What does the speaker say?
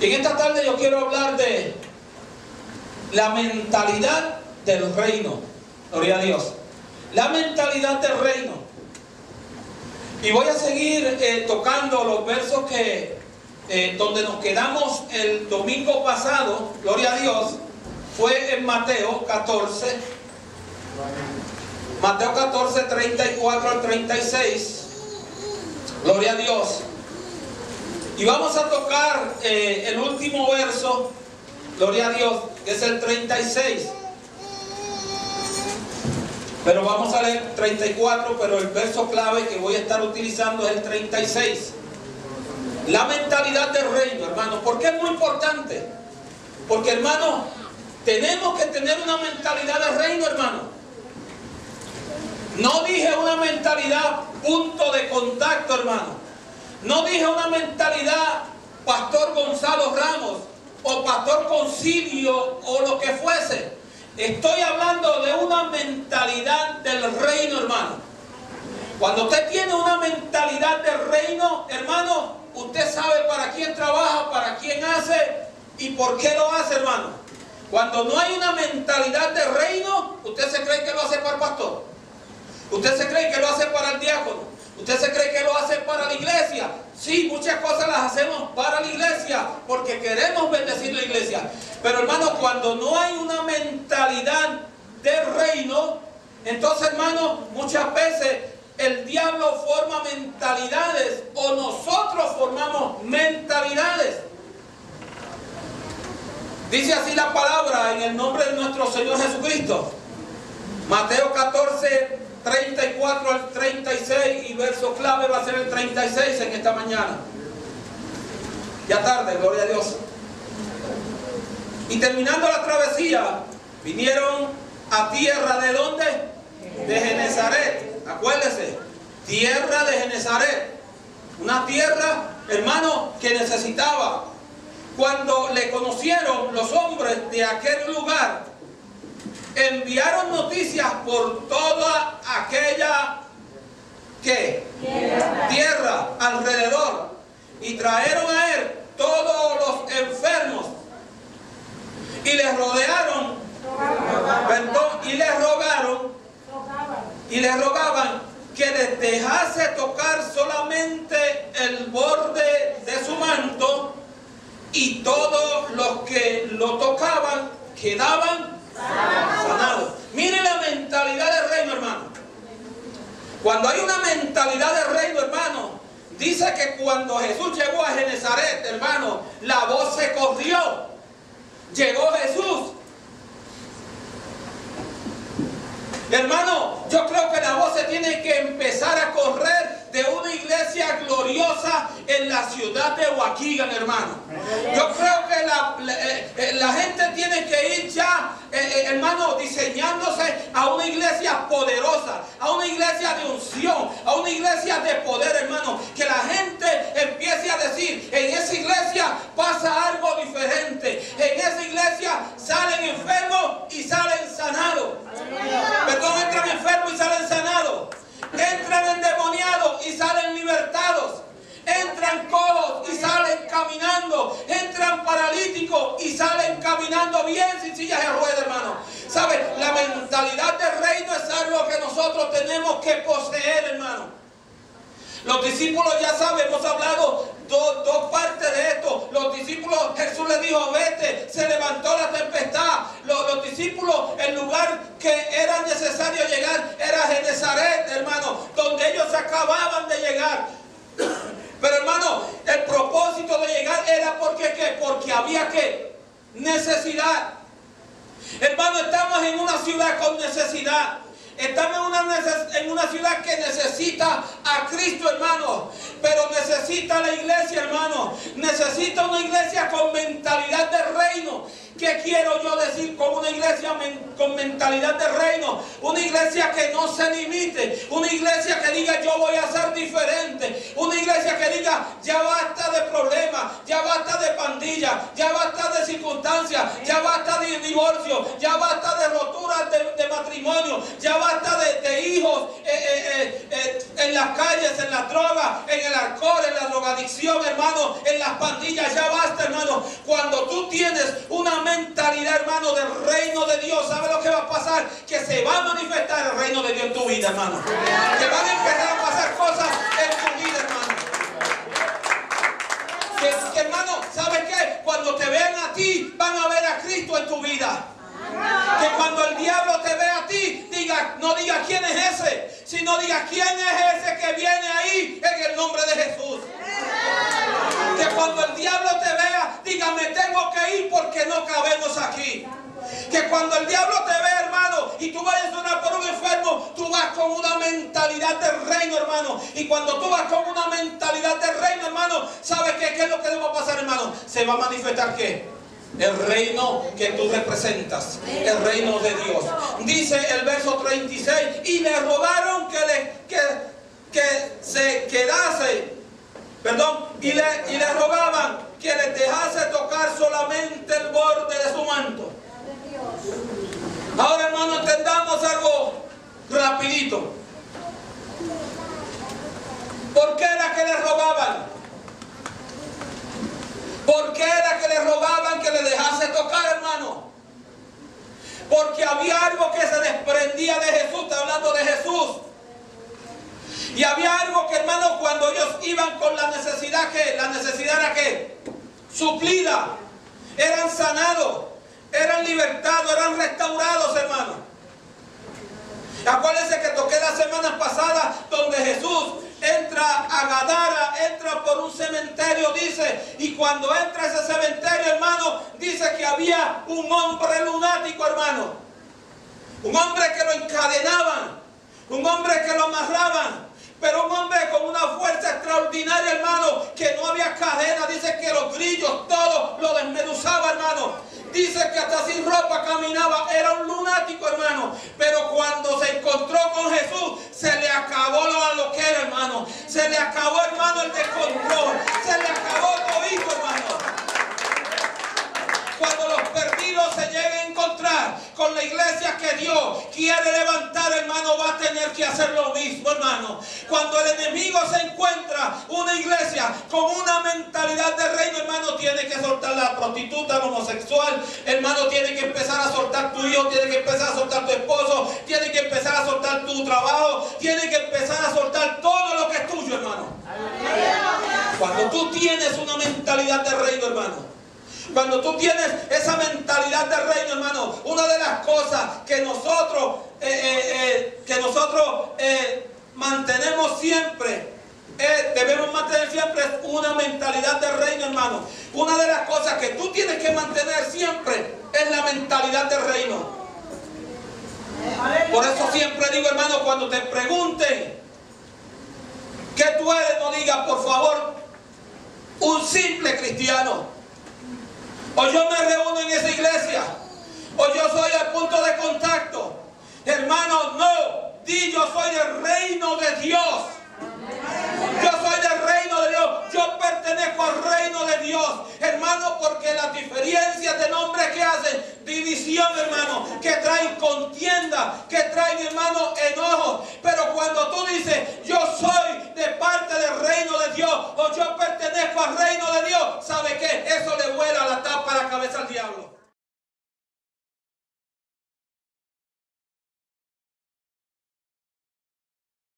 En esta tarde yo quiero hablar de la mentalidad del reino. Gloria a Dios. La mentalidad del reino. Y voy a seguir tocando los versos que donde nos quedamos el domingo pasado. Gloria a Dios. Fue en Mateo 14. Mateo 14, 34 al 36. Gloria a Dios. Y vamos a tocar el último verso, gloria a Dios, que es el 36. Pero vamos a leer 34, pero el verso clave que voy a estar utilizando es el 36. La mentalidad del reino, hermano. ¿Por qué es muy importante? Porque, hermano, tenemos que tener una mentalidad del reino, hermano. No dije una mentalidad punto de contacto, hermano. No dije una mentalidad Pastor Gonzalo Ramos o Pastor Concilio o lo que fuese. Estoy hablando de una mentalidad del reino, hermano. Cuando usted tiene una mentalidad del reino, hermano, usted sabe para quién trabaja, para quién hace y por qué lo hace, hermano. Cuando no hay una mentalidad del reino, usted se cree que lo hace para el pastor. Usted se cree que lo hace para el diácono. ¿Usted se cree que lo hace para la iglesia? Sí, muchas cosas las hacemos para la iglesia porque queremos bendecir la iglesia. Pero, hermano, cuando no hay una mentalidad del reino, entonces, hermano, muchas veces el diablo forma mentalidades o nosotros formamos mentalidades. Dice así la palabra en el nombre de nuestro Señor Jesucristo. Mateo 14, 34 al 36 y verso clave va a ser el 36 en esta mañana. Ya tarde, gloria a Dios. Y terminando la travesía, vinieron a tierra ¿de dónde? De Genezaret. Acuérdese, tierra de Genezaret. Una tierra, hermano, que necesitaba. Cuando le conocieron los hombres de aquel lugar, enviaron noticias por toda aquella tierra alrededor y trajeron a él todos los enfermos y les rodearon, y les rogaban que les dejase tocar solamente el borde de su manto, y todos los que lo tocaban quedaban sanados. Mire la mentalidad del reino, hermano. Cuando hay una mentalidad del reino, hermano, dice que cuando Jesús llegó a Genezaret, hermano, la voz se corrió. Llegó Jesús. Hermano, yo creo que la voz se tiene que empezar a correr de una iglesia gloriosa en la ciudad de Waukegan, hermano. Yo creo que la gente tiene que ir ya, hermano, diseñándose a una iglesia poderosa, a una iglesia de unción, a una iglesia de poder, hermano. Que la gente empiece a decir, en esa iglesia pasa algo diferente. En esa iglesia salen enfermos y salen sanados. Perdón, entran enfermos y salen sanados. Entran endemoniados y salen libertados. Entran cojos y salen caminando. Entran paralíticos y salen caminando bien sin sillas de ruedas, hermano. ¿Sabe? La mentalidad del reino es algo que nosotros tenemos que poseer, hermano. Los discípulos, ya saben, hemos hablado dos partes de esto. Los discípulos, Jesús les dijo, vete, se levantó la tempestad. Los discípulos, el lugar que era necesario llegar era Genezaret, hermano, donde ellos acababan de llegar. Pero, hermano, el propósito de llegar era porque había necesidad. Hermano, estamos en una ciudad con necesidad. Estamos en una ciudad que necesita a Cristo, hermano. Pero necesita la iglesia, hermano. Necesita una iglesia con mentalidad de reino. ¿Qué quiero yo decir con una iglesia con mentalidad de reino? Una iglesia que no se limite. Una iglesia que diga, yo voy a ser diferente. Una iglesia que diga, ya basta de problemas, ya basta de pandillas, ya basta de circunstancias, ya basta de divorcio, ya basta de roturas de matrimonio, ya basta de hijos en las calles, en las drogas, en el alcohol, en la drogadicción, hermano, en las pandillas. Ya basta, hermano. hermano, cuando tú tienes una mentalidad, hermano, del reino de Dios, ¿sabe lo que va a pasar? Que se va a manifestar el reino de Dios en tu vida, hermano. Que van a empezar a pasar cosas en tu vida, hermano. Que, hermano, ¿sabes qué? Cuando te vean a ti, van a ver a Cristo en tu vida. Que cuando el diablo te vea a ti, no diga quién es ese, sino diga quién es ese que viene ahí en el nombre de Jesús. Que cuando el diablo te vea, diga, me tengo que ir porque no cabemos aquí. Que cuando el diablo te vea, hermano, y tú vayas a orar por un enfermo, tú vas con una mentalidad del reino, hermano. Y cuando tú vas con una mentalidad del reino, hermano, ¿sabes qué es lo que debe pasar, hermano? Se va a manifestar ¿qué? El reino que tú representas, el reino de Dios. Dice el verso 36, y le rogaron que se quedase, y le rogaban que les dejase tocar solamente el borde de su manto. Ahora, hermano, entendamos algo rapidito. ¿Por qué era que le rogaban? ¿Por qué era que le rogaban que le dejase tocar, hermano? Porque había algo que se desprendía de Jesús. Está hablando de Jesús. Y había algo que, hermano, cuando ellos iban con la necesidad, que la necesidad era que suplida, eran sanados, eran libertados, eran restaurados, hermano. Acuérdense que toqué la semana pasada donde Jesús entra a Gadara, entra por un cementerio, dice, y cuando entra a ese cementerio, hermano, dice que había un hombre lunático, hermano. Un hombre que lo encadenaban, un hombre que lo amarraban, pero un hombre con una fuerza extraordinaria, hermano, que no había cadena. Dice que los grillos todos lo desmenuzaba, hermano. Dice que hasta sin ropa caminaba. Era un lunático, hermano. Pero cuando se encontró con Jesús, se le acabó lo que era, hermano. Se le acabó, hermano, el descontrol. Se le acabó todito, hermano. Cuando los perdidos se lleguen a encontrar con la iglesia que Dios quiere levantar, hermano, va a tener que hacer lo mismo, hermano. Cuando el enemigo se encuentra una iglesia con una mentalidad de reino, hermano, tiene que soltar la prostituta, el homosexual, hermano, tiene que empezar a soltar tu hijo, tiene que empezar a soltar tu esposo, tiene que empezar a soltar tu trabajo, tiene que empezar a soltar todo lo que es tuyo, hermano. Cuando tú tienes una mentalidad de reino, hermano, cuando tú tienes esa mentalidad de reino, hermano, una de las cosas que nosotros mantenemos siempre, debemos mantener siempre, es una mentalidad de reino, hermano. Una de las cosas que tú tienes que mantener siempre es la mentalidad de reino. Por eso siempre digo, hermano, cuando te pregunten ¿qué tú eres? No digas, por favor, un simple cristiano. O yo me reúno en esa iglesia, o yo soy el punto de contacto. Hermano, no, di yo soy del reino de Dios. Yo soy del reino de Dios. Yo pertenezco al reino de Dios, hermano, porque las diferencias de nombre que hacen división, hermano, que traen contienda, que traen, hermano, enojo,